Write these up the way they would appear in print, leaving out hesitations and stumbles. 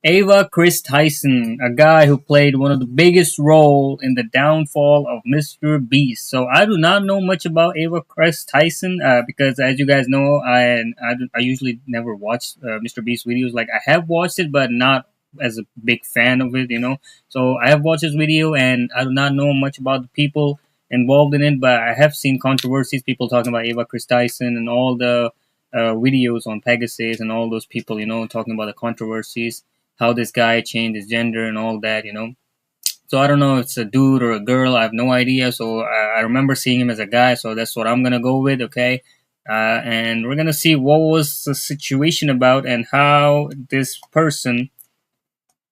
Ava Chris Tyson, a guy who played one of the biggest role in the downfall of MrBeast. So I do not know much about Ava Chris Tyson because, as you guys know, I usually never watch MrBeast videos. Like I have watched it, but not as a big fan of it, you know. So I have watched his video, and I do not know much about the people involved in it, but I have seen controversies, people talking about Ava Chris Tyson and all the videos on Pegasus and all those people, you know, talking about the controversies, how this guy changed his gender and all that, you know. So I don't know if it's a dude or a girl. I have no idea. So I remember seeing him as a guy. So that's what I'm going to go with. Okay. And we're going to see what was the situation about and how this person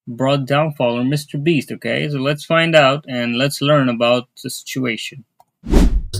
brought downfall on MrBeast. Okay. So let's find out and let's learn about the situation.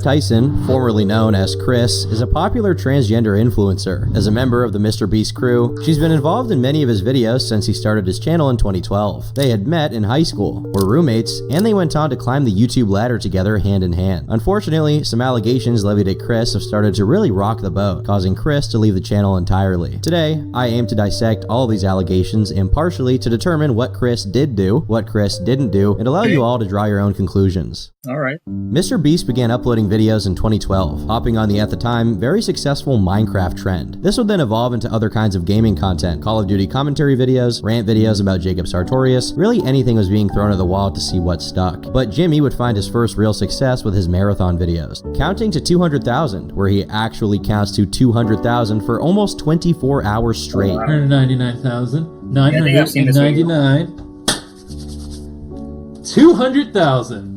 Tyson, formerly known as Chris, is a popular transgender influencer. As a member of the MrBeast crew, she's been involved in many of his videos since he started his channel in 2012. They had met in high school, were roommates, and they went on to climb the YouTube ladder together hand in hand. Unfortunately, some allegations levied at Chris have started to really rock the boat, causing Chris to leave the channel entirely. Today, I aim to dissect all of these allegations impartially to determine what Chris did do, what Chris didn't do, and allow you all to draw your own conclusions. Alright. MrBeast began uploading videos in 2012, hopping on the, at the time, very successful Minecraft trend. This would then evolve into other kinds of gaming content, Call of Duty commentary videos, rant videos about Jacob Sartorius, really anything was being thrown at the wall to see what stuck. But Jimmy would find his first real success with his marathon videos, counting to 200,000, where he actually counts to 200,000 for almost 24 hours straight. 199,999. 200,000.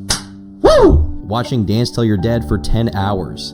Woo! Watching Dance Till You're Dead for 10 hours.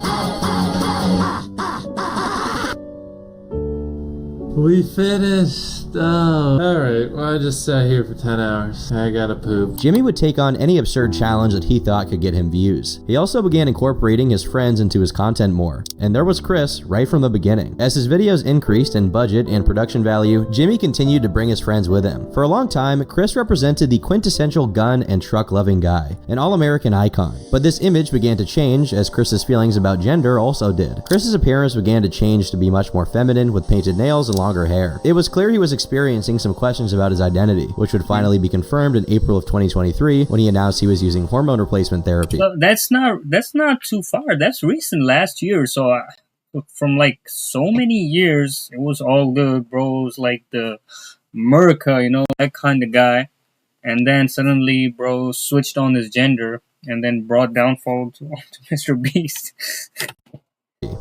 We finished. Oh. Alright, well, I just sat here for 10 hours. I gotta poop. Jimmy would take on any absurd challenge that he thought could get him views. He also began incorporating his friends into his content more. And there was Chris right from the beginning. As his videos increased in budget and production value, Jimmy continued to bring his friends with him. For a long time, Chris represented the quintessential gun and truck loving guy, an all-American icon. But this image began to change as Chris's feelings about gender also did. Chris's appearance began to change to be much more feminine with painted nails and longer hair. It was clear he was experiencing some questions about his identity, which would finally be confirmed in April of 2023 when he announced he was using hormone replacement therapy. Well, that's not too far. That's recent, last year. So from like so many years, it was all good, bro. It was like the America, you know, that kind of guy. And then suddenly, bro, switched on his gender and then brought downfall to MrBeast.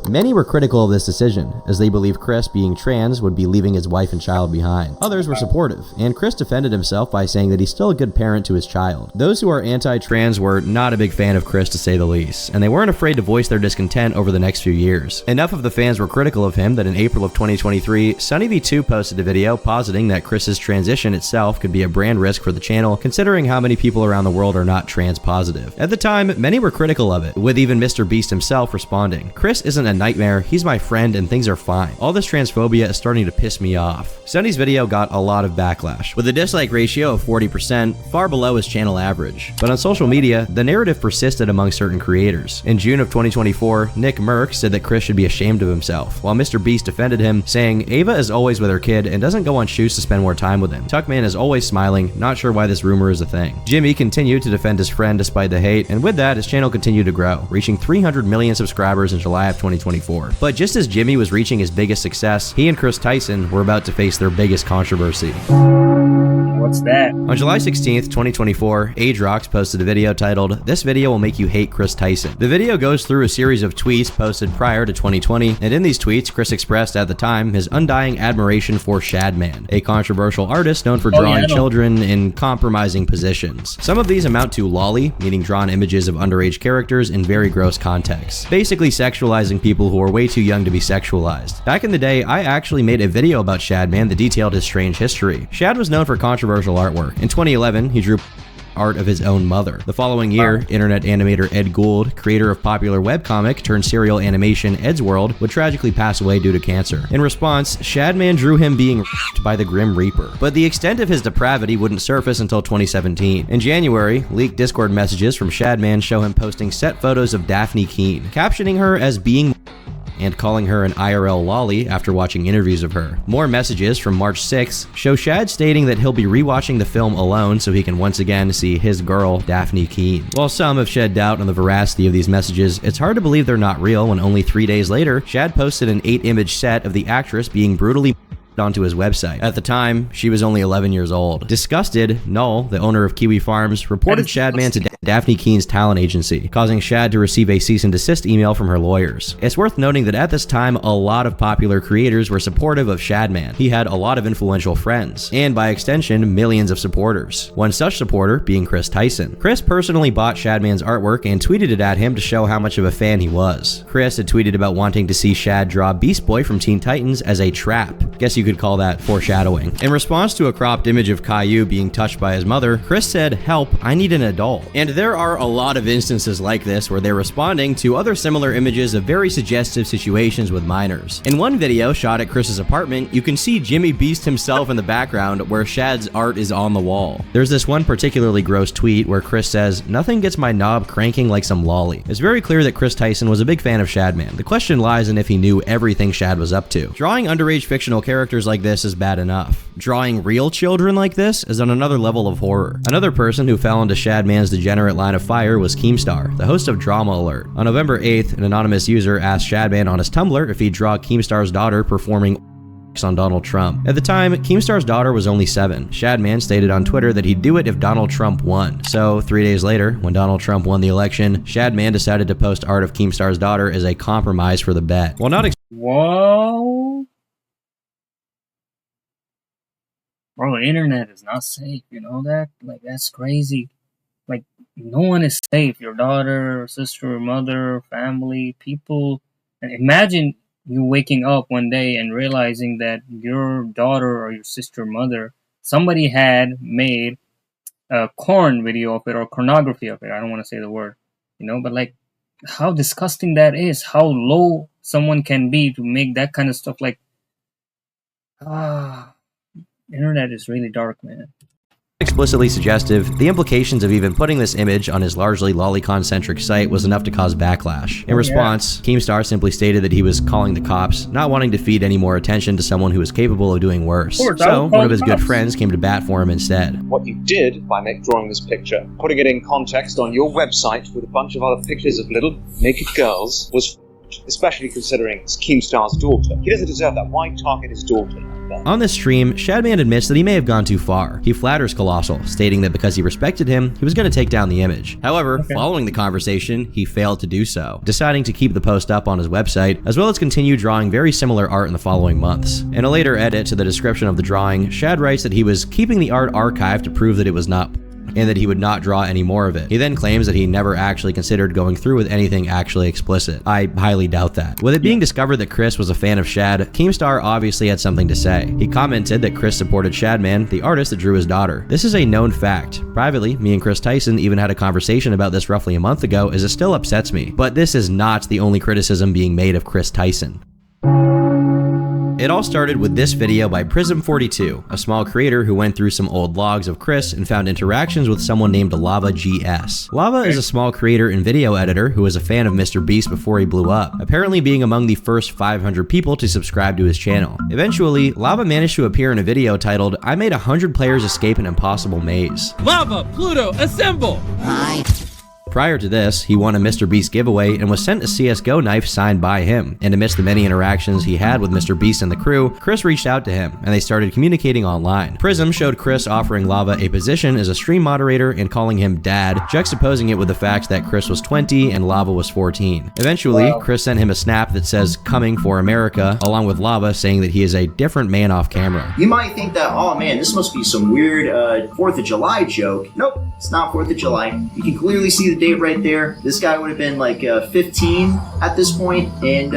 Many were critical of this decision, as they believed Chris, being trans, would be leaving his wife and child behind. Others were supportive, and Chris defended himself by saying that he's still a good parent to his child. Those who are anti-trans were not a big fan of Chris, to say the least, and they weren't afraid to voice their discontent over the next few years. Enough of the fans were critical of him that in April of 2023, SunnyV2 posted a video positing that Chris's transition itself could be a brand risk for the channel, considering how many people around the world are not trans positive. At the time, many were critical of it, with even MrBeast himself responding, "Chris isn't a nightmare, he's my friend and things are fine. All this transphobia is starting to piss me off." Sunny's video got a lot of backlash, with a dislike ratio of 40%, far below his channel average. But on social media, the narrative persisted among certain creators. In June of 2024, Nick Merck said that Chris should be ashamed of himself, while MrBeast defended him, saying, "Ava is always with her kid and doesn't go on shoots to spend more time with him. Tuckman is always smiling, not sure why this rumor is a thing." Jimmy continued to defend his friend despite the hate, and with that, his channel continued to grow, reaching 300 million subscribers in July of 2024. But just as Jimmy was reaching his biggest success, he and Chris Tyson were about to face their biggest controversy. What's that? On July 16th, 2024, Adrox posted a video titled, "This video will make you hate Chris Tyson." The video goes through a series of tweets posted prior to 2020, and in these tweets, Chris expressed at the time his undying admiration for Shadman, a controversial artist known for drawing children in compromising positions. Some of these amount to lolly, meaning drawn images of underage characters in very gross contexts, basically sexualizing people who are way too young to be sexualized. Back in the day, I actually made a video about Shadman that detailed his strange history. Shad was known for controversial artwork. In 2011, he drew art of his own mother. The following year, internet animator Ed Gould, creator of popular webcomic turned serial animation Ed's World, would tragically pass away due to cancer. In response, Shadman drew him being raped by the Grim Reaper. But the extent of his depravity wouldn't surface until 2017. In January, leaked Discord messages from Shadman show him posting set photos of Daphne Keene, captioning her as being and calling her an IRL lolly after watching interviews of her. More messages from March 6th show Shad stating that he'll be rewatching the film alone so he can once again see his girl, Daphne Keene. While some have shed doubt on the veracity of these messages, it's hard to believe they're not real when only 3 days later, Shad posted an 8-image set of the actress being brutally onto his website. At the time, she was only 11 years old. Disgusted, Null, the owner of Kiwi Farms, reported Shadman to Daphne Keene's talent agency, causing Shad to receive a cease and desist email from her lawyers. It's worth noting that at this time, a lot of popular creators were supportive of Shadman. He had a lot of influential friends, and by extension, millions of supporters. One such supporter being Chris Tyson. Chris personally bought Shadman's artwork and tweeted it at him to show how much of a fan he was. Chris had tweeted about wanting to see Shad draw Beast Boy from Teen Titans as a trap. Guess you could call that foreshadowing. In response to a cropped image of Caillou being touched by his mother, Chris said, "Help, I need an adult." And there are a lot of instances like this where they're responding to other similar images of very suggestive situations with minors. In one video shot at Chris's apartment, you can see Jimmy Beast himself in the background where Shad's art is on the wall. There's this one particularly gross tweet where Chris says, "Nothing gets my knob cranking like some lolly." It's very clear that Chris Tyson was a big fan of Shadman. The question lies in if he knew everything Shad was up to. Drawing underage fictional characters like this is bad enough. Drawing real children like this is on another level of horror. Another person who fell into Shadman's degenerate line of fire was Keemstar, the host of Drama Alert. On November 8th, an anonymous user asked Shadman on his Tumblr if he'd draw Keemstar's daughter performing on Donald Trump. At the time, Keemstar's daughter was only 7. Shadman stated on Twitter that he'd do it if Donald Trump won. So, 3 days later, when Donald Trump won the election, Shadman decided to post art of Keemstar's daughter as a compromise for the bet. While not Whoa. Bro, the internet is not safe, you know that? Like, that's crazy. Like, no one is safe. Your daughter, sister, mother, family, people. And imagine you waking up one day and realizing that your daughter or your sister, mother, somebody had made a porn video of it or pornography of it. I don't want to say the word, you know, but like how disgusting that is, how low someone can be to make that kind of stuff. Like, internet is really dark, man. Explicitly suggestive, the implications of even putting this image on his largely lolicon-centric site was enough to cause backlash. In response, Keemstar simply stated that he was calling the cops, not wanting to feed any more attention to someone who was capable of doing worse. So, one of his good friends came to bat for him instead. What you did by drawing this picture, putting it in context on your website with a bunch of other pictures of little naked girls, was especially considering it's Keemstar's daughter. He doesn't deserve that. Why target his daughter like that? On this stream, Shadman admits that he may have gone too far. He flatters Colossal, stating that because he respected him, he was going to take down the image. However, following the conversation, he failed to do so, deciding to keep the post up on his website, as well as continue drawing very similar art in the following months. In a later edit to the description of the drawing, Shad writes that he was keeping the art archived to prove that it was not and that he would not draw any more of it. He then claims that he never actually considered going through with anything actually explicit. I highly doubt that. With it being discovered that Chris was a fan of Shad, Keemstar obviously had something to say. He commented that Chris supported Shadman, the artist that drew his daughter. This is a known fact. Privately, me and Chris Tyson even had a conversation about this roughly a month ago, as it still upsets me. But this is not the only criticism being made of Chris Tyson. It all started with this video by Prism42, a small creator who went through some old logs of Chris and found interactions with someone named Lava GS. Lava is a small creator and video editor who was a fan of MrBeast before he blew up, apparently being among the first 500 people to subscribe to his channel. Eventually, Lava managed to appear in a video titled, "I made 100 players escape an impossible maze." Lava, Pluto, assemble! Prior to this, he won a MrBeast giveaway and was sent a CSGO knife signed by him. And amidst the many interactions he had with MrBeast and the crew, Chris reached out to him, and they started communicating online. Prism showed Chris offering Lava a position as a stream moderator and calling him Dad, juxtaposing it with the fact that Chris was 20 and Lava was 14. Eventually, Chris sent him a snap that says, "Coming for America," along with Lava saying that he is a different man off camera. You might think that, oh man, this must be some weird 4th of July joke. Nope, it's not 4th of July. You can clearly see the date right there. This guy would have been like 15 at this point, and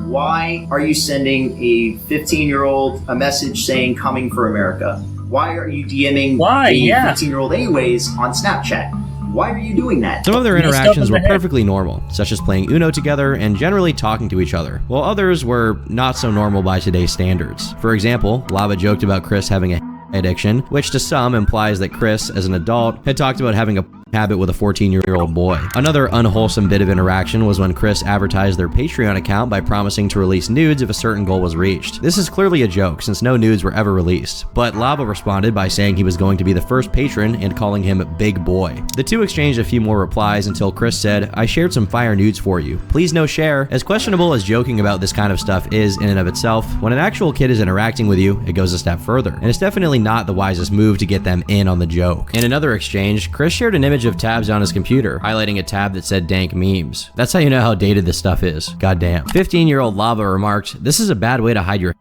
why are you sending a 15-year-old a message saying "coming for America"? Why are you DMing a 15-year-old anyways on Snapchat? Why are you doing that? Some of their interactions were perfectly normal, such as playing Uno together and generally talking to each other, while others were not so normal by today's standards. For example, Lava joked about Chris having a addiction, which to some implies that Chris, as an adult, had talked about having a habit with a 14-year-old boy. Another unwholesome bit of interaction was when Chris advertised their Patreon account by promising to release nudes if a certain goal was reached. This is clearly a joke since no nudes were ever released, but Lava responded by saying he was going to be the first patron and calling him Big Boy. The two exchanged a few more replies until Chris said, "I shared some fire nudes for you. Please no share." As questionable as joking about this kind of stuff is in and of itself, when an actual kid is interacting with you, it goes a step further, and it's definitely not the wisest move to get them in on the joke. In another exchange, Chris shared an image of tabs on his computer, highlighting a tab that said dank memes. That's how you know how dated this stuff is. Goddamn. 15-year-old Lava remarked, "This is a bad way to hide your..."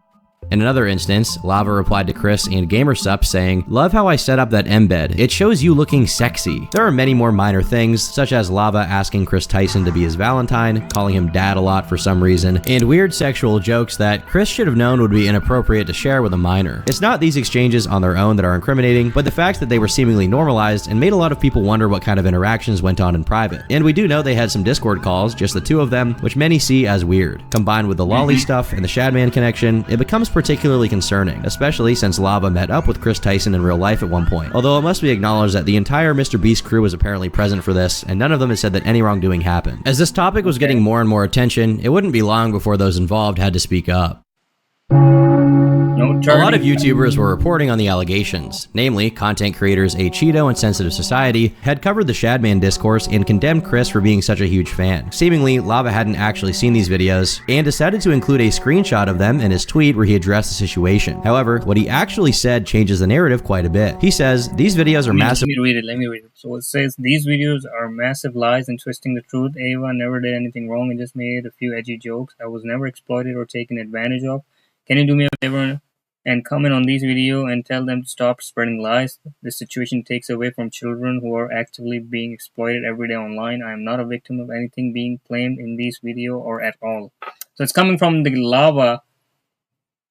In another instance, Lava replied to Chris and GamerSup saying, "Love how I set up that embed. It shows you looking sexy." There are many more minor things, such as Lava asking Chris Tyson to be his Valentine, calling him dad a lot for some reason, and weird sexual jokes that Chris should have known would be inappropriate to share with a minor. It's not these exchanges on their own that are incriminating, but the fact that they were seemingly normalized and made a lot of people wonder what kind of interactions went on in private. And we do know they had some Discord calls, just the two of them, which many see as weird. Combined with the lolly stuff and the Shadman connection, it becomes particularly concerning, especially since Lava met up with Chris Tyson in real life at one point. Although it must be acknowledged that the entire MrBeast crew was apparently present for this, and none of them has said that any wrongdoing happened. As this topic was getting more and more attention, it wouldn't be long before those involved had to speak up. A lot of YouTubers were reporting on the allegations. Namely, content creators A Cheeto and Sensitive Society had covered the Shadman discourse and condemned Chris for being such a huge fan. Seemingly, Lava hadn't actually seen these videos and decided to include a screenshot of them in his tweet where he addressed the situation. However, what he actually said changes the narrative quite a bit. He says, "These videos are massive..." Let me read it. So it says, "These videos are massive lies and twisting the truth. Ava never did anything wrong and just made a few edgy jokes. I was never exploited or taken advantage of. Can you do me a favor and comment on these videos and tell them to stop spreading lies? This situation takes away from children who are actively being exploited every day online. I am not a victim of anything being claimed in these videos or at all." So it's coming from the Lava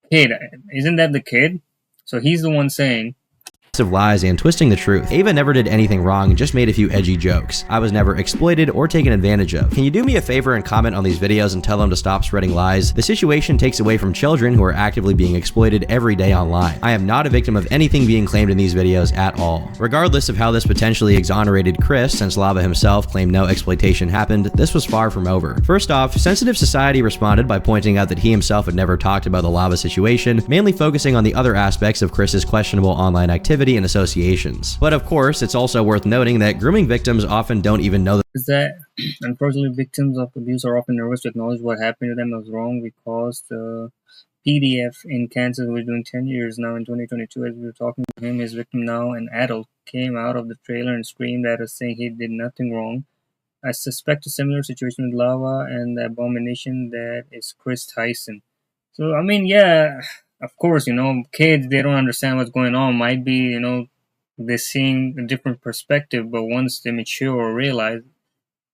kid. Isn't that the kid? So he's the one saying, of lies and twisting the truth. Ava never did anything wrong and just made a few edgy jokes. I was never exploited or taken advantage of. Can you do me a favor and comment on these videos and tell them to stop spreading lies? The situation takes away from children who are actively being exploited every day online. I am not a victim of anything being claimed in these videos at all. Regardless of how this potentially exonerated Chris, since Lava himself claimed no exploitation happened, this was far from over. First off, Sensitive Society responded by pointing out that he himself had never talked about the Lava situation, mainly focusing on the other aspects of Chris's questionable online activity and associations. But of course, it's also worth noting that grooming victims often don't even know that unfortunately victims of abuse are often nervous to acknowledge what happened to them was wrong because the PDF in Kansas was doing 10 years now in 2022. As we were talking to him, his victim, now an adult, came out of the trailer and screamed at us saying he did nothing wrong. I suspect a similar situation with Lava and the abomination that is Chris Tyson. So I mean, yeah, of course, kids, they don't understand what's going on. Might be, they're seeing a different perspective, but once they mature or realize,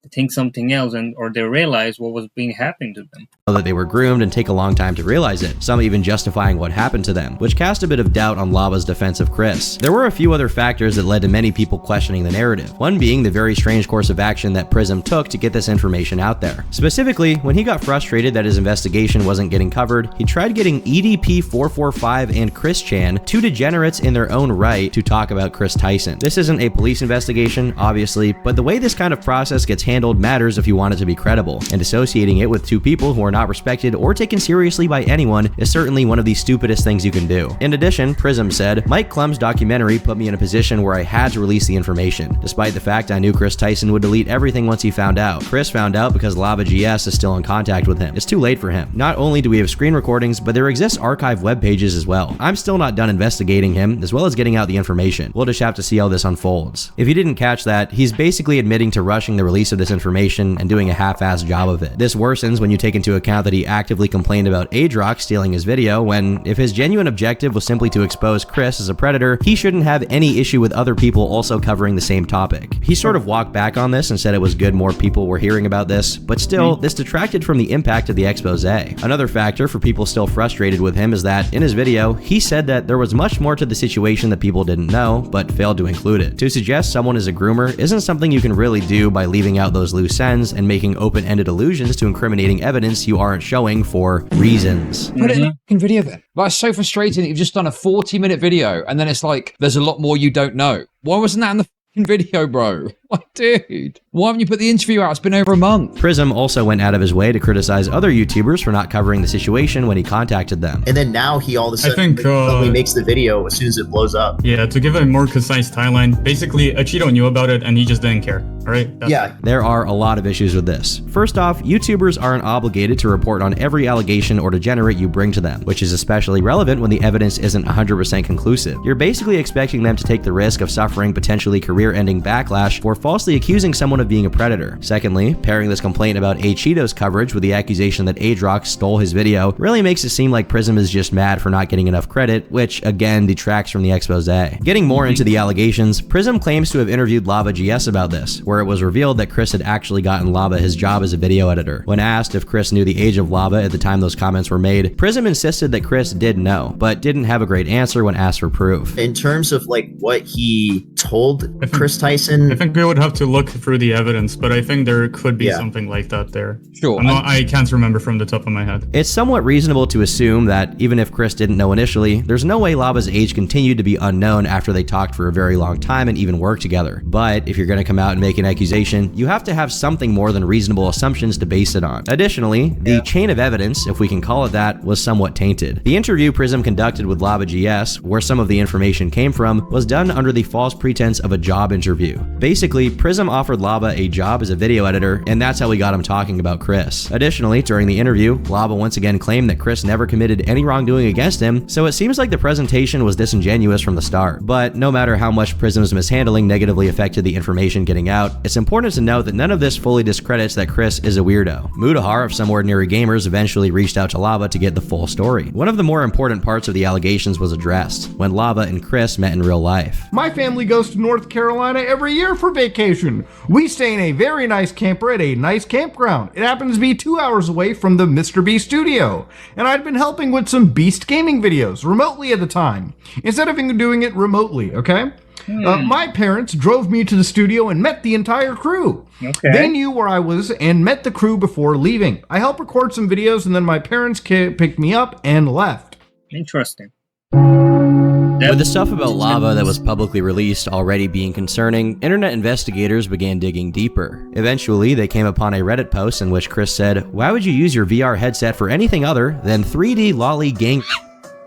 they think something else, or they realize what was being happening to them. That they were groomed and take a long time to realize it, some even justifying what happened to them, which cast a bit of doubt on Lava's defense of Chris. There were a few other factors that led to many people questioning the narrative, one being the very strange course of action that Prism took to get this information out there. Specifically, when he got frustrated that his investigation wasn't getting covered, he tried getting EDP445 and Chris Chan, two degenerates in their own right, to talk about Chris Tyson. This isn't a police investigation, obviously, but the way this kind of process gets handled matters if you want it to be credible, and associating it with two people who are not respected or taken seriously by anyone is certainly one of the stupidest things you can do. In addition, Prism said, "Mike Clum's documentary put me in a position where I had to release the information, despite the fact I knew Chris Tyson would delete everything once he found out. Chris found out because Lava GS is still in contact with him. It's too late for him. Not only do we have screen recordings, but there exists archive web pages as well. I'm still not done investigating him, as well as getting out the information. We'll just have to see how this unfolds." If you didn't catch that, he's basically admitting to rushing the release of this information and doing a half-assed job of it. This worsens when you take into account that he actively complained about Adrock stealing his video, when if his genuine objective was simply to expose Chris as a predator, he shouldn't have any issue with other people also covering the same topic. He sort of walked back on this and said it was good more people were hearing about this, but still, this detracted from the impact of the expose. Another factor for people still frustrated with him is that, in his video, he said that there was much more to the situation that people didn't know, but failed to include it. To suggest someone is a groomer isn't something you can really do by leaving out those loose ends and making open-ended allusions to incriminating evidence you aren't showing for reasons. Put it in the fucking video then. Like, it's so frustrating that you've just done a 40-minute video and then it's like, there's a lot more you don't know. Why wasn't that in the fucking video, bro? Like, dude, why haven't you put the interview out? It's been over a month. Prism also went out of his way to criticize other YouTubers for not covering the situation when he contacted them. And then now he all of a sudden think, suddenly makes the video as soon as it blows up. Yeah, to give a more concise timeline, basically, Cheeto knew about it and he just didn't care. All right? Yeah. There are a lot of issues with this. First off, YouTubers aren't obligated to report on every allegation or degenerate you bring to them, which is especially relevant when the evidence isn't 100% conclusive. You're basically expecting them to take the risk of suffering potentially career-ending backlash for falsely accusing someone of being a predator. Secondly, pairing this complaint about Cheeto's coverage with the accusation that Adrox stole his video really makes it seem like Prism is just mad for not getting enough credit, which again detracts from the expose. Getting more into the allegations, Prism claims to have interviewed Lava GS about this, where it was revealed that Chris had actually gotten Lava his job as a video editor. When asked if Chris knew the age of Lava at the time those comments were made, Prism insisted that Chris did know, but didn't have a great answer when asked for proof. In terms of like what he told Chris Tyson, I think we would have to look through the evidence, but I think there could be something like that there. Sure. I can't remember from the top of my head. It's somewhat reasonable to assume that even if Chris didn't know initially, there's no way Lava's age continued to be unknown after they talked for a very long time and even worked together. But if you're going to come out and make an accusation, you have to have something more than reasonable assumptions to base it on. Additionally, the chain of evidence, if we can call it that, was somewhat tainted. The interview Prism conducted with Lava GS, where some of the information came from, was done under the false pretense of a job interview. Basically, Prism offered Lava a job as a video editor, and that's how we got him talking about Chris. Additionally, during the interview, Lava once again claimed that Chris never committed any wrongdoing against him, so it seems like the presentation was disingenuous from the start. But no matter how much Prism's mishandling negatively affected the information getting out, it's important to note that none of this fully discredits that Chris is a weirdo. Mudahar of Some Ordinary Gamers eventually reached out to Lava to get the full story. One of the more important parts of the allegations was addressed, when Lava and Chris met in real life. My family goes to North Carolina every year for vacation. We stay in a very nice camper at a nice campground. It happens to be 2 hours away from the MrBeast studio, and I'd been helping with some Beast gaming videos remotely at the time, instead of doing it remotely, okay? My parents drove me to the studio and met the entire crew. Okay. They knew where I was and met the crew before leaving. I helped record some videos and then my parents picked me up and left. Interesting. With the stuff about Lava that was publicly released already being concerning, internet investigators began digging deeper. Eventually, they came upon a Reddit post in which Chris said, "Why would you use your VR headset for anything other than 3D lolly gang?"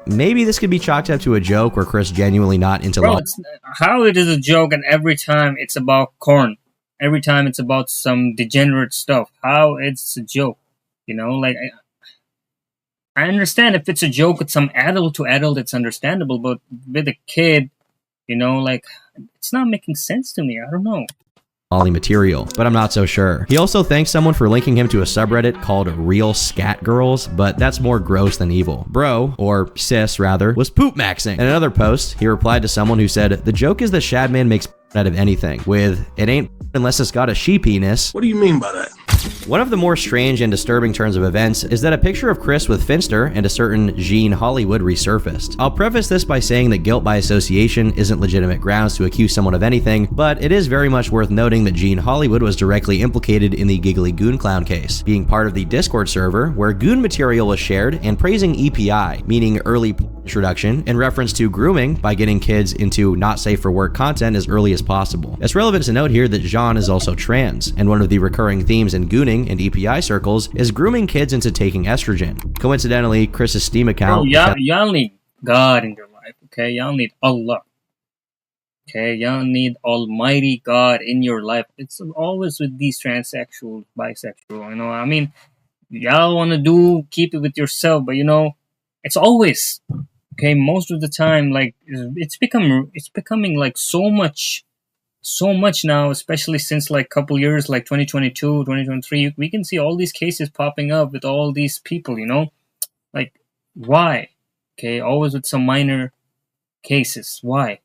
Maybe this could be chalked up to a joke where Chris genuinely not into lolly. How it is a joke and every time it's about corn. Every time it's about some degenerate stuff. How it's a joke. You know, like... I understand if it's a joke with some adult to adult, it's understandable, but with a kid, you know, like, it's not making sense to me. I don't know. Material, but I'm not so sure. He also thanked someone for linking him to a subreddit called Real Scat Girls, but that's more gross than evil. Bro, or sis rather, was poop maxing. In another post, he replied to someone who said, "The joke is that Shadman makes out of anything," with, "It ain't unless it's got a sheepiness." What do you mean by that? One of the more strange and disturbing turns of events is that a picture of Chris with Finster and a certain Jean Hollywood resurfaced. I'll preface this by saying that guilt by association isn't legitimate grounds to accuse someone of anything, but it is very much worth noting that Jean Hollywood was directly implicated in the Giggly Goon Clown case, being part of the Discord server where goon material was shared and praising EPI, meaning early introduction, in reference to grooming by getting kids into not safe for work content as early as possible. It's relevant to note here that Jean is also trans, and one of the recurring themes in gooning and EPI circles is grooming kids into taking estrogen. Coincidentally, Chris's Steam account... Bro, y'all need God in your life, okay? Y'all need Allah. Okay? Y'all need Almighty God in your life. It's always with these transsexual, bisexual, you know? I mean, y'all want to keep it with yourself, but you know, it's always... Okay, most of the time, like, it's becoming like so much now, especially since like couple years, like 2022, 2023, we can see all these cases popping up with all these people, you know? Like, why? Okay, always with some minor cases. Why?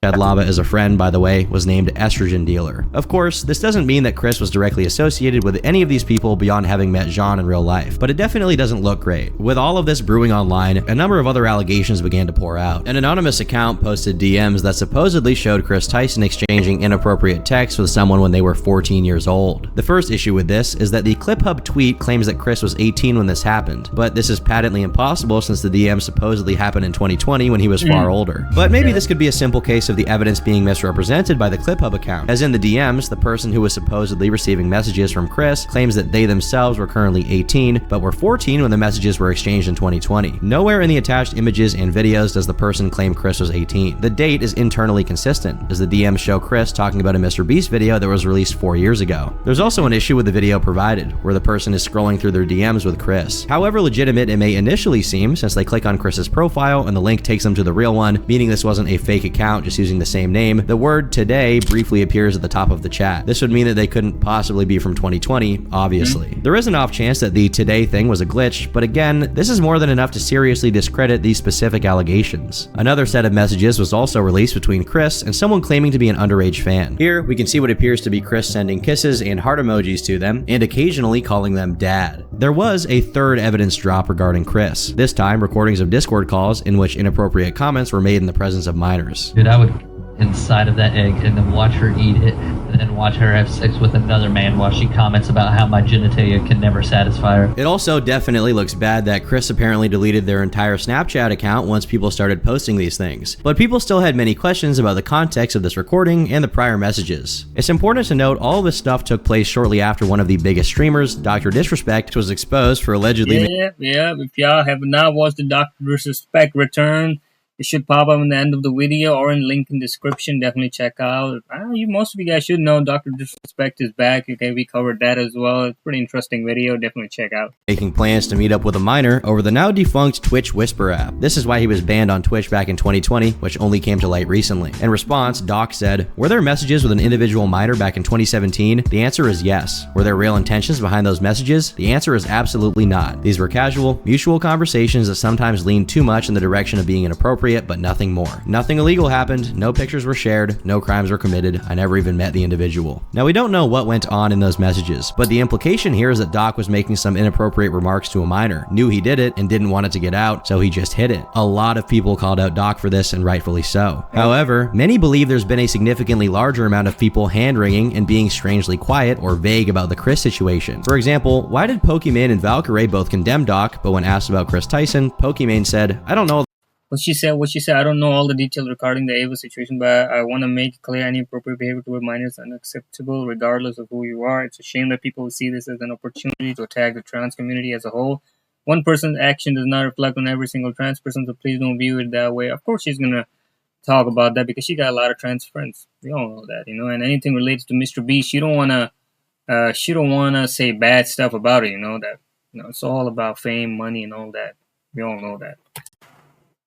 Had Lava as a friend, by the way, was named estrogen dealer. Of course, this doesn't mean that Chris was directly associated with any of these people beyond having met Jean in real life, but it definitely doesn't look great. With all of this brewing online, a number of other allegations began to pour out. An anonymous account posted DMs that supposedly showed Chris Tyson exchanging inappropriate texts with someone when they were 14 years old. The first issue with this is that the ClipHub tweet claims that Chris was 18 when this happened, but this is patently impossible since the DM supposedly happened in 2020 when he was far older. But maybe this could be a simple case of of the evidence being misrepresented by the ClipHub account. As in the DMs, the person who was supposedly receiving messages from Chris claims that they themselves were currently 18, but were 14 when the messages were exchanged in 2020. Nowhere in the attached images and videos does the person claim Chris was 18. The date is internally consistent, as the DMs show Chris talking about a MrBeast video that was released 4 years ago. There's also an issue with the video provided, where the person is scrolling through their DMs with Chris. However legitimate it may initially seem, since they click on Chris's profile and the link takes them to the real one, meaning this wasn't a fake account just using the same name, the word today briefly appears at the top of the chat. This would mean that they couldn't possibly be from 2020, obviously. There is an off chance that the today thing was a glitch, but again, this is more than enough to seriously discredit these specific allegations. Another set of messages was also released between Chris and someone claiming to be an underage fan. Here, we can see what appears to be Chris sending kisses and heart emojis to them, and occasionally calling them dad. There was a third evidence drop regarding Chris, this time recordings of Discord calls in which inappropriate comments were made in the presence of minors. Dude, I would inside of that egg and then watch her eat it and then watch her have sex with another man while she comments about how my genitalia can never satisfy her. It also definitely looks bad that Chris apparently deleted their entire Snapchat account once people started posting these things, but people still had many questions about the context of this recording and the prior messages. It's important to note all of this stuff took place shortly after one of the biggest streamers, DrDisrespect, was exposed for allegedly if y'all have not watched the DrDisrespect return, it should pop up in the end of the video or in link in description. Definitely check out. Most of you guys should know DrDisrespect is back. Okay, we covered that as well. It's a pretty interesting video. Definitely check out. Making plans to meet up with a minor over the now defunct Twitch Whisper app. This is why he was banned on Twitch back in 2020, which only came to light recently. In response, Doc said, "Were there messages with an individual minor back in 2017? The answer is yes. Were there real intentions behind those messages? The answer is absolutely not. These were casual, mutual conversations that sometimes leaned too much in the direction of being inappropriate, but nothing more. Nothing illegal happened, no pictures were shared, no crimes were committed, I never even met the individual." Now, we don't know what went on in those messages, but the implication here is that Doc was making some inappropriate remarks to a minor, knew he did it, and didn't want it to get out, so he just hid it. A lot of people called out Doc for this, and rightfully so. However, many believe there's been a significantly larger amount of people hand-wringing and being strangely quiet or vague about the Chris situation. For example, why did Pokimane and Valkyrae both condemn Doc, but when asked about Chris Tyson, Pokimane said, "I don't know." What she said, I don't know all the details regarding the Ava situation, but I want to make it clear any appropriate behavior toward minors is unacceptable regardless of who you are. It's a shame that people see this as an opportunity to attack the trans community as a whole. One person's action does not reflect on every single trans person, so please don't view it that way. Of course she's going to talk about that because she got a lot of trans friends. We all know that, and anything related to MrBeast, she don't want to say bad stuff about it, it's all about fame, money, and all that. We all know that.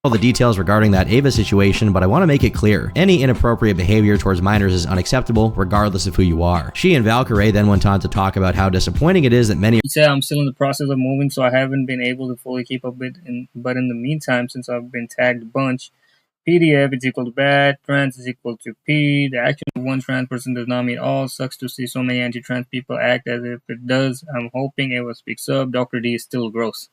All the details regarding that Ava situation, but I want to make it clear. Any inappropriate behavior towards minors is unacceptable, regardless of who you are. She and Valkyrae then went on to talk about how disappointing it is that many— He said, "I'm still in the process of moving, so I haven't been able to fully keep up with it. But in the meantime, since I've been tagged a bunch, PDF is equal to bad, trans is equal to P. The action of one trans person does not mean all. Sucks to see so many anti-trans people act as if it does. I'm hoping Ava speaks up. Dr. D is still gross."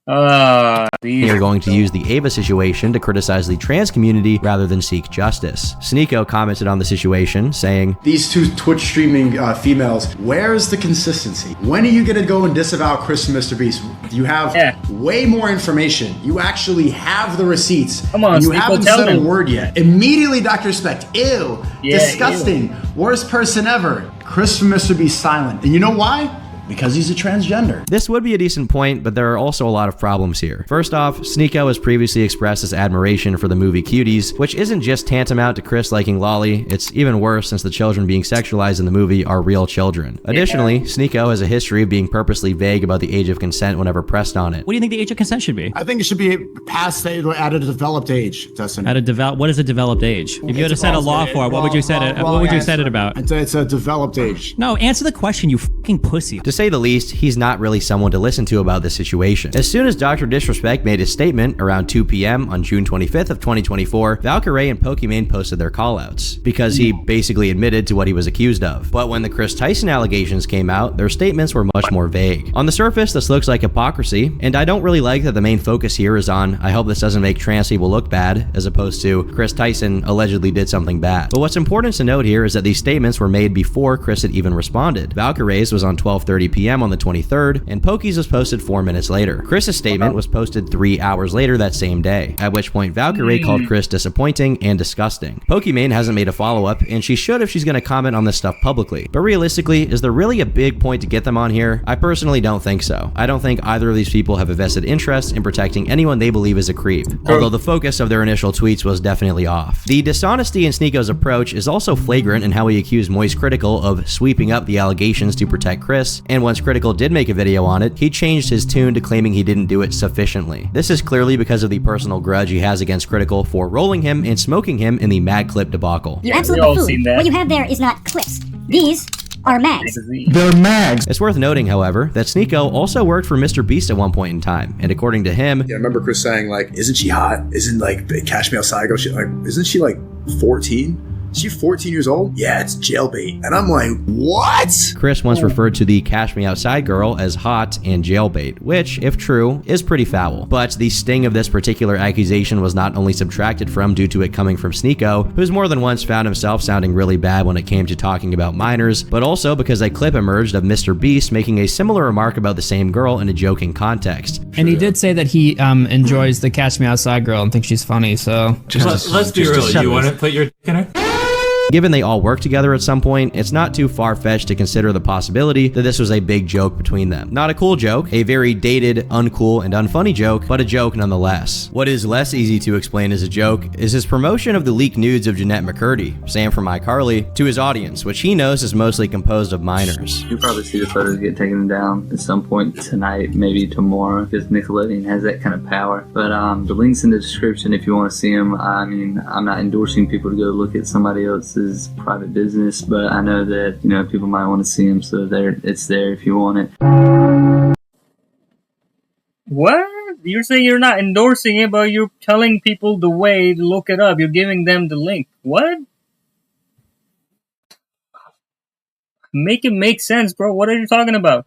You're going to use the Ava situation to criticize the trans community rather than seek justice. Sneeko commented on the situation, saying, "These two Twitch streaming females, where's the consistency? When are you going to go and disavow Chris and MrBeast? You have way more information. You actually have the receipts. Come on, you Sneeko, haven't tell said them. a word yet." Immediately, DrDisrespect. Ew. Yeah, disgusting. Ew. Worst person ever. Chris from MrBeast silent. And you know why? Because he's a transgender. This would be a decent point, but there are also a lot of problems here. First off, Sneeko has previously expressed his admiration for the movie Cuties, which isn't just tantamount to Chris liking Lolly, it's even worse since the children being sexualized in the movie are real children. Additionally, Sneeko has a history of being purposely vague about the age of consent whenever pressed on it. What do you think the age of consent should be? I think it should be past at a developed age, Dustin. What is a developed age? If you had to set a law for it, what would you set it? What would you set it about? It's a developed age. No, answer the question, you fucking pussy. To say the least, he's not really someone to listen to about this situation. As soon as DrDisrespect made his statement around 2 p.m. on June 25th of 2024, Valkyrae and Pokimane posted their callouts because he basically admitted to what he was accused of. But when the Chris Tyson allegations came out, their statements were much more vague. On the surface, this looks like hypocrisy, and I don't really like that the main focus here is on, "I hope this doesn't make trans people look bad," as opposed to Chris Tyson allegedly did something bad. But what's important to note here is that these statements were made before Chris had even responded. Valkyrae's was on 12:30 11:30 p.m. on the 23rd, and Pokey's was posted 4 minutes later. Chris's statement was posted 3 hours later that same day, at which point Valkyrie called Chris disappointing and disgusting. Pokimane hasn't made a follow-up, and she should if she's going to comment on this stuff publicly. But realistically, is there really a big point to get them on here? I personally don't think so. I don't think either of these people have a vested interest in protecting anyone they believe is a creep, although the focus of their initial tweets was definitely off. The dishonesty in Sneako's approach is also flagrant in how he accused Moist Critical of sweeping up the allegations to protect Chris, and once Critical did make a video on it, he changed his tune to claiming he didn't do it sufficiently. This is clearly because of the personal grudge he has against Critical for rolling him and smoking him in the mag clip debacle. You're absolutely fool. What you have there is not clips. These are mags. They're mags. It's worth noting, however, that Sneako also worked for MrBeast at one point in time, and according to him, I remember Chris saying, like, isn't she hot? Isn't, like, Cash Me Outside girl, isn't she, like, 14? Is she 14 years old? Yeah, it's jailbait. And I'm like, what? Chris once referred to the Cash Me Outside girl as hot and jailbait, which, if true, is pretty foul. But the sting of this particular accusation was not only subtracted from due to it coming from Sneako, who's more than once found himself sounding really bad when it came to talking about minors, but also because a clip emerged of MrBeast making a similar remark about the same girl in a joking context. And he did say that he enjoys the Cash Me Outside girl and thinks she's funny, so... Let's be real, you want to put your dick in her? Given they all work together at some point, it's not too far-fetched to consider the possibility that this was a big joke between them. Not a cool joke, a very dated, uncool, and unfunny joke, but a joke nonetheless. What is less easy to explain as a joke is his promotion of the leaked nudes of Jeanette McCurdy, Sam from iCarly, to his audience, which he knows is mostly composed of minors. You'll probably see the photos get taken down at some point tonight, maybe tomorrow, because Nickelodeon has that kind of power. But the link's in the description if you want to see them. I mean, I'm not endorsing people to go look at somebody else's private business, but I know that, you know, people might want to see them, so it's there if you want it. What? You're saying you're not endorsing it, but you're telling people the way to look it up. You're giving them the link. What? Make it make sense, bro. What are you talking about?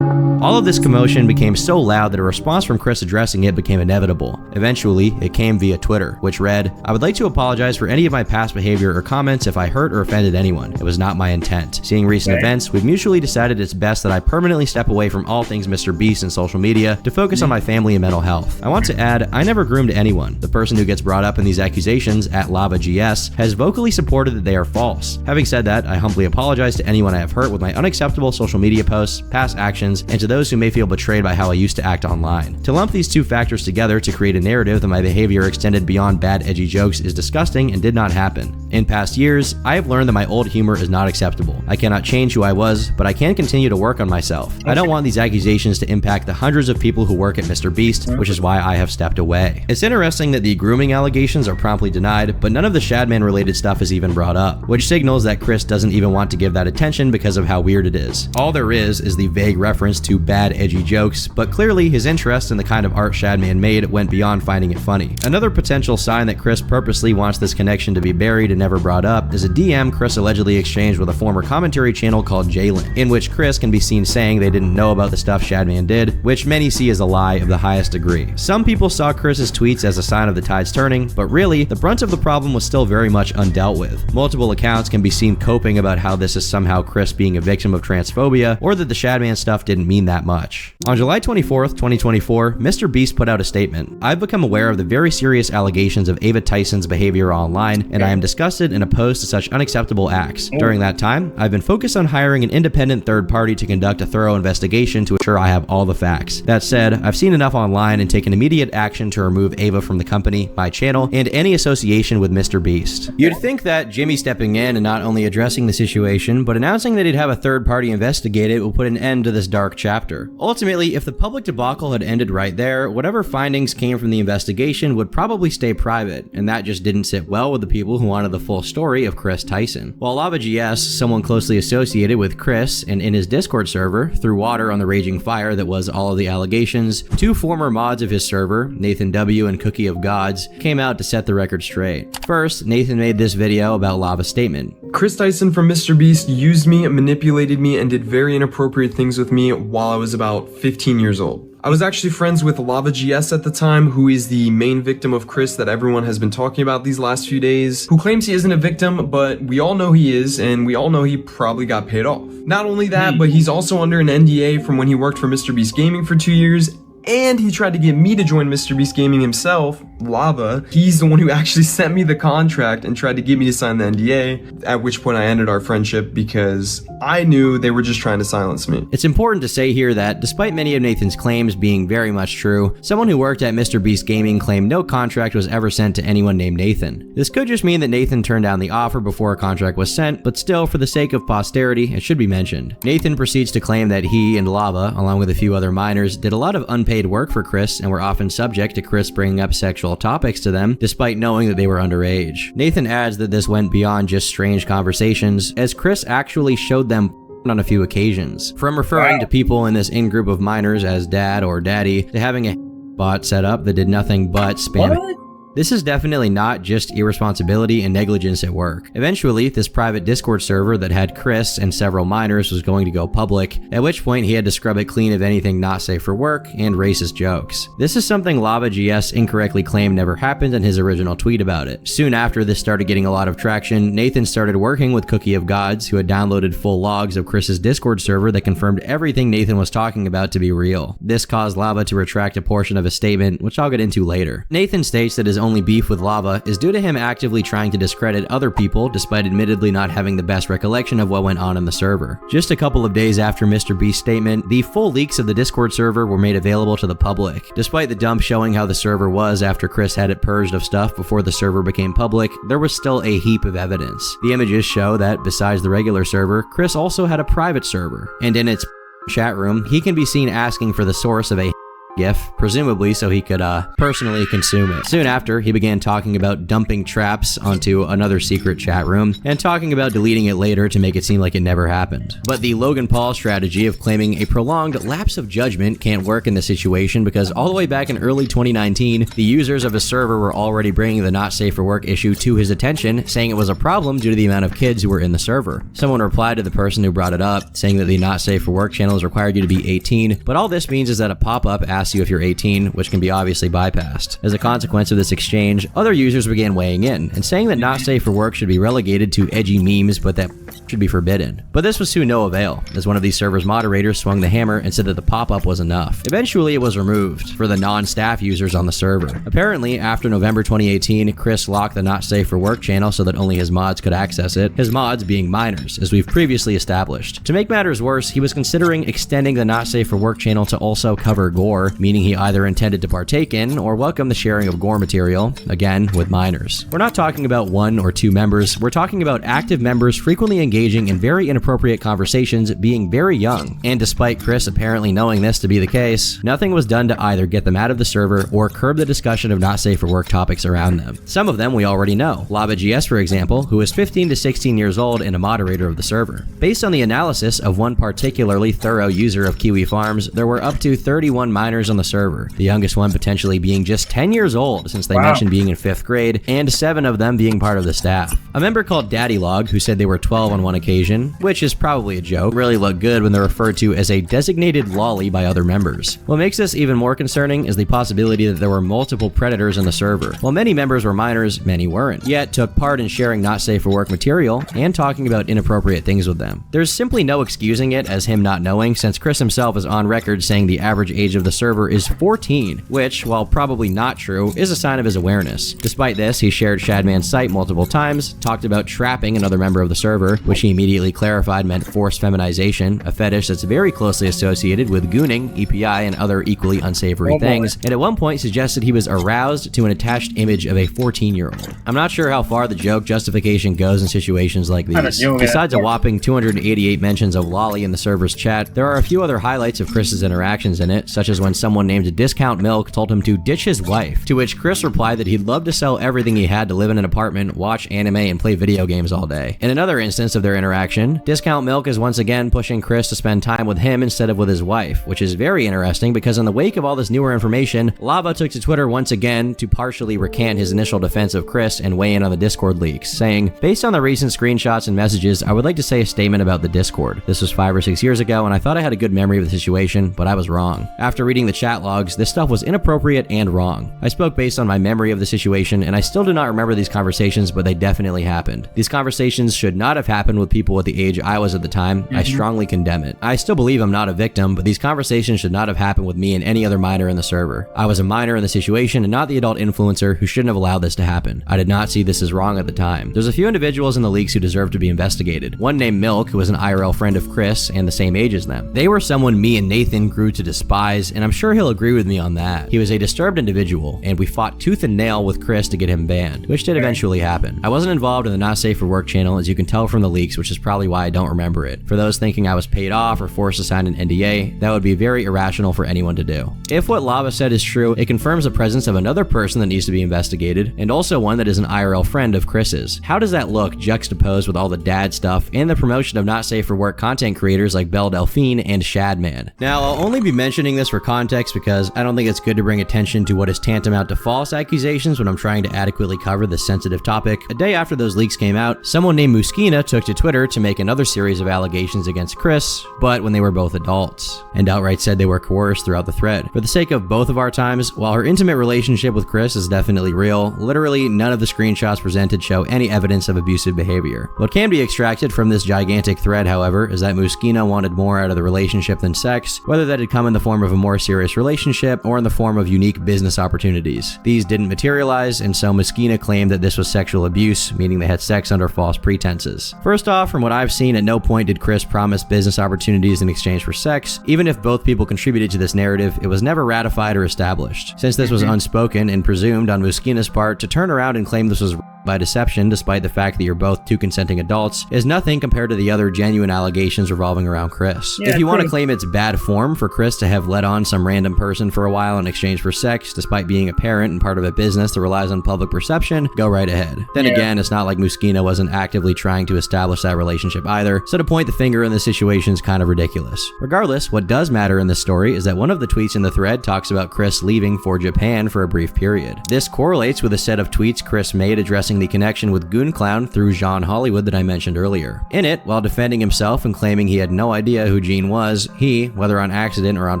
All of this commotion became so loud that a response from Chris addressing it became inevitable. Eventually, it came via Twitter, which read, "I would like to apologize for any of my past behavior or comments if I hurt or offended anyone. It was not my intent. Seeing recent events, we've mutually decided it's best that I permanently step away from all things MrBeast and social media to focus on my family and mental health. I want to add, I never groomed anyone. The person who gets brought up in these accusations, at LavaGS, has vocally supported that they are false. Having said that, I humbly apologize to anyone I have hurt with my unacceptable social media posts, past actions, and to those who may feel betrayed by how I used to act online. To lump these two factors together to create a narrative that my behavior extended beyond bad edgy jokes is disgusting and did not happen. In past years, I have learned that my old humor is not acceptable. I cannot change who I was, but I can continue to work on myself. I don't want these accusations to impact the hundreds of people who work at MrBeast, which is why I have stepped away." It's interesting that the grooming allegations are promptly denied, but none of the Shadman related stuff is even brought up, which signals that Chris doesn't even want to give that attention because of how weird it is. All there is the vague reference to bad edgy jokes, but clearly his interest in the kind of art Shadman made went beyond finding it funny. Another potential sign that Chris purposely wants this connection to be buried and never brought up is a DM Chris allegedly exchanged with a former commentary channel called Jalen, in which Chris can be seen saying they didn't know about the stuff Shadman did, which many see as a lie of the highest degree. Some people saw Chris's tweets as a sign of the tides turning, but really, the brunt of the problem was still very much undealt with. Multiple accounts can be seen coping about how this is somehow Chris being a victim of transphobia, or that the Shadman stuff didn't mean that much. On July 24th, 2024, MrBeast put out a statement. "I've become aware of the very serious allegations of Ava Tyson's behavior online, and I am disgusted and opposed to such unacceptable acts. During that time, I've been focused on hiring an independent third party to conduct a thorough investigation to ensure I have all the facts. That said, I've seen enough online and taken immediate action to remove Ava from the company, my channel, and any association with MrBeast." You'd think that Jimmy stepping in and not only addressing the situation, but announcing that he'd have a third party investigate it will put an end to this dark chapter. Ultimately, if the public debacle had ended right there, whatever findings came from the investigation would probably stay private, and that just didn't sit well with the people who wanted the full story of Chris Tyson. While LavaGS, someone closely associated with Chris and in his Discord server, threw water on the raging fire that was all of the allegations, two former mods of his server, Nathan W. and Cookie of Gods, came out to set the record straight. First, Nathan made this video about Lava's statement. "Chris Tyson from MrBeast used me, manipulated me, and did very inappropriate things with me while I was about 15 years old. I was actually friends with Lava GS at the time, who is the main victim of Chris that everyone has been talking about these last few days, who claims he isn't a victim, but we all know he is, and we all know he probably got paid off. Not only that, but he's also under an NDA from when he worked for MrBeast Gaming for 2 years, and he tried to get me to join MrBeast Gaming himself, Lava. He's the one who actually sent me the contract and tried to get me to sign the NDA, at which point I ended our friendship because I knew they were just trying to silence me. It's important to say here that, despite many of Nathan's claims being very much true, someone who worked at MrBeast Gaming claimed no contract was ever sent to anyone named Nathan. This could just mean that Nathan turned down the offer before a contract was sent, but still, for the sake of posterity, it should be mentioned. Nathan proceeds to claim that he and Lava, along with a few other minors, did a lot of unpaid work for Chris and were often subject to Chris bringing up sexual topics to them, despite knowing that they were underage. Nathan adds that this went beyond just strange conversations, as Chris actually showed them on a few occasions. From referring to people in this in-group of minors as dad or daddy, to having a bot set up that did nothing but spam. This is definitely not just irresponsibility and negligence at work. Eventually, this private Discord server that had Chris and several minors was going to go public, at which point he had to scrub it clean of anything not safe for work and racist jokes. This is something Lava GS incorrectly claimed never happened in his original tweet about it. Soon after this started getting a lot of traction, Nathan started working with Cookie of Gods, who had downloaded full logs of Chris's Discord server that confirmed everything Nathan was talking about to be real. This caused Lava to retract a portion of his statement, which I'll get into later. Nathan states that his only beef with Lava is due to him actively trying to discredit other people despite admittedly not having the best recollection of what went on in the server. Just a couple of days after MrBeast's statement, the full leaks of the Discord server were made available to the public. Despite the dump showing how the server was after Chris had it purged of stuff before the server became public, there was still a heap of evidence. The images show that, besides the regular server, Chris also had a private server, and in its chat room, he can be seen asking for the source of a GIF, presumably so he could personally consume it. Soon after, he began talking about dumping traps onto another secret chat room and talking about deleting it later to make it seem like it never happened. But the Logan Paul strategy of claiming a prolonged lapse of judgment can't work in this situation because all the way back in early 2019, the users of his server were already bringing the not safe for work issue to his attention, saying it was a problem due to the amount of kids who were in the server. Someone replied to the person who brought it up, saying that the not safe for work channels required you to be 18, but all this means is that a pop-up asks you if you're 18, which can be obviously bypassed. As a consequence of this exchange, other users began weighing in and saying that not safe for work should be relegated to edgy memes, but that should be forbidden. But this was to no avail, as one of these servers' moderators swung the hammer and said that the pop-up was enough. Eventually, it was removed for the non-staff users on the server. Apparently, after November 2018, Chris locked the not safe for work channel so that only his mods could access it, his mods being minors, as we've previously established. To make matters worse, he was considering extending the not safe for work channel to also cover gore, meaning he either intended to partake in or welcome the sharing of gore material, again, with minors. We're not talking about 1 or 2 members, we're talking about active members frequently engaging in very inappropriate conversations, being very young. And despite Chris apparently knowing this to be the case, nothing was done to either get them out of the server or curb the discussion of not safe for work topics around them. Some of them we already know. Lava GS, for example, who is 15 to 16 years old and a moderator of the server. Based on the analysis of one particularly thorough user of Kiwi Farms, there were up to 31 minors on the server, the youngest one potentially being just 10 years old since they mentioned being in 5th grade, and 7 of them being part of the staff. A member called Daddy Log, who said they were 12 on one occasion, which is probably a joke, really look good when they're referred to as a designated lolly by other members. What makes this even more concerning is the possibility that there were multiple predators in the server. While many members were minors, many weren't, yet took part in sharing not safe for work material and talking about inappropriate things with them. There's simply no excusing it as him not knowing, since Chris himself is on record saying the average age of the server is 14, which, while probably not true, is a sign of his awareness. Despite this, he shared Shadman's site multiple times, talked about trapping another member of the server, which he immediately clarified meant forced feminization, a fetish that's very closely associated with gooning, EPI, and other equally unsavory things, and at one point suggested he was aroused to an attached image of a 14-year-old. I'm not sure how far the joke justification goes in situations like these. Besides a whopping 288 mentions of lolly in the server's chat, there are a few other highlights of Chris's interactions in it, such as when someone named Discount Milk told him to ditch his wife, to which Chris replied that he'd love to sell everything he had to live in an apartment, watch anime, and play video games all day. In another instance of their their interaction, Discount Milk is once again pushing Chris to spend time with him instead of with his wife, which is very interesting because in the wake of all this newer information, Lava took to Twitter once again to partially recant his initial defense of Chris and weigh in on the Discord leaks, saying, "Based on the recent screenshots and messages, I would like to say a statement about the Discord. This was 5 or 6 years ago and I thought I had a good memory of the situation, but I was wrong. After reading the chat logs, this stuff was inappropriate and wrong. I spoke based on my memory of the situation and I still do not remember these conversations, but they definitely happened. These conversations should not have happened with people at the age I was at the time. I strongly condemn it. I still believe I'm not a victim, but these conversations should not have happened with me and any other minor in the server. I was a minor in the situation and not the adult influencer who shouldn't have allowed this to happen. I did not see this as wrong at the time. There's a few individuals in the leaks who deserve to be investigated. One named Milk, who was an IRL friend of Chris and the same age as them. They were someone me and Nathan grew to despise, and I'm sure he'll agree with me on that. He was a disturbed individual, and we fought tooth and nail with Chris to get him banned, which did eventually happen. I wasn't involved in the Not Safe for Work channel, as you can tell from the leaks, which is probably why I don't remember it. For those thinking I was paid off or forced to sign an NDA, that would be very irrational for anyone to do. If what Lava said is true, it confirms the presence of another person that needs to be investigated, and also one that is an IRL friend of Chris's. How does that look juxtaposed with all the dad stuff and the promotion of Not Safe for Work content creators like Belle Delphine and Shadman? Now, I'll only be mentioning this for context because I don't think it's good to bring attention to what is tantamount to false accusations when I'm trying to adequately cover this sensitive topic. A day after those leaks came out, someone named Muskina took to Twitter to make another series of allegations against Chris, but when they were both adults, and outright said they were coerced throughout the thread. For the sake of both of our times, while her intimate relationship with Chris is definitely real, literally none of the screenshots presented show any evidence of abusive behavior. What can be extracted from this gigantic thread, however, is that Muskina wanted more out of the relationship than sex, whether that had come in the form of a more serious relationship or in the form of unique business opportunities. These didn't materialize, and so Muskina claimed that this was sexual abuse, meaning they had sex under false pretenses. First off, from what I've seen, at no point did Chris promise business opportunities in exchange for sex. Even if both people contributed to this narrative, it was never ratified or established. Since this was unspoken and presumed on Muskina's part, to turn around and claim this was by deception, despite the fact that you're both two consenting adults, is nothing compared to the other genuine allegations revolving around Chris. If you want to claim it's bad form for Chris to have led on some random person for a while in exchange for sex, despite being a parent and part of a business that relies on public perception, go right ahead. Then again, it's not like Muskina wasn't actively trying to establish that relationship either, so to point the finger in this situation is kind of ridiculous. Regardless, what does matter in this story is that one of the tweets in the thread talks about Chris leaving for Japan for a brief period. This correlates with a set of tweets Chris made addressing the connection with Goon Clown through Jean Hollywood that I mentioned earlier. In it, while defending himself and claiming he had no idea who Gene was, he, whether on accident or on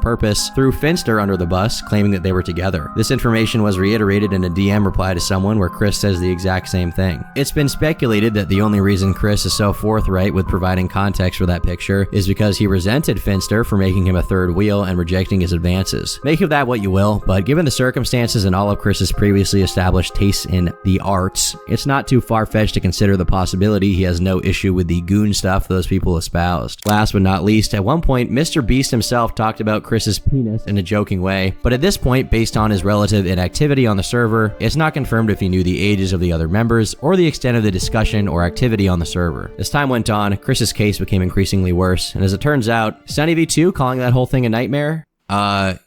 purpose, threw Finster under the bus, claiming that they were together. This information was reiterated in a DM reply to someone where Chris says the exact same thing. It's been speculated that the only reason Chris is so forthright with providing context for that picture is because he resented Finster for making him a third wheel and rejecting his advances. Make of that what you will, but given the circumstances and all of Chris's previously established tastes in the arts, it's not too far-fetched to consider the possibility he has no issue with the goon stuff those people espoused. Last but not least, at one point, MrBeast himself talked about Chris's penis in a joking way, but at this point, based on his relative inactivity on the server, it's not confirmed if he knew the ages of the other members or the extent of the discussion or activity on the server. As time went on, Chris's case became increasingly worse, and as it turns out, SunnyV2 calling that whole thing a nightmare?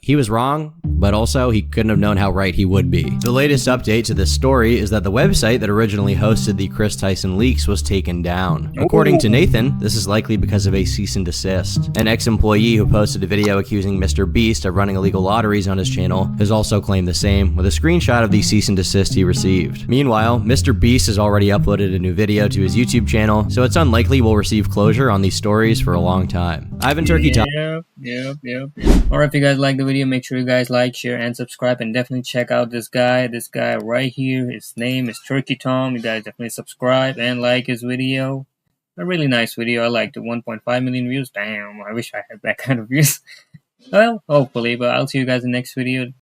He was wrong, but also he couldn't have known how right he would be. The latest update to this story is that the website that originally hosted the Chris Tyson leaks was taken down. According to Nathan, this is likely because of a cease and desist. An ex-employee who posted a video accusing MrBeast of running illegal lotteries on his channel has also claimed the same, with a screenshot of the cease and desist he received. Meanwhile, MrBeast has already uploaded a new video to his YouTube channel, so it's unlikely we'll receive closure on these stories for a long time. Ivan Turkey Top. Yep. Alright, if you guys like the video, make sure you guys like, share, and subscribe, and definitely check out this guy right here. His name is Turkey Tom. You guys definitely subscribe and like his video. A really nice video. I liked it. 1.5 million views. Damn, I wish I had that kind of views. Well, hopefully, but I'll see you guys in the next video.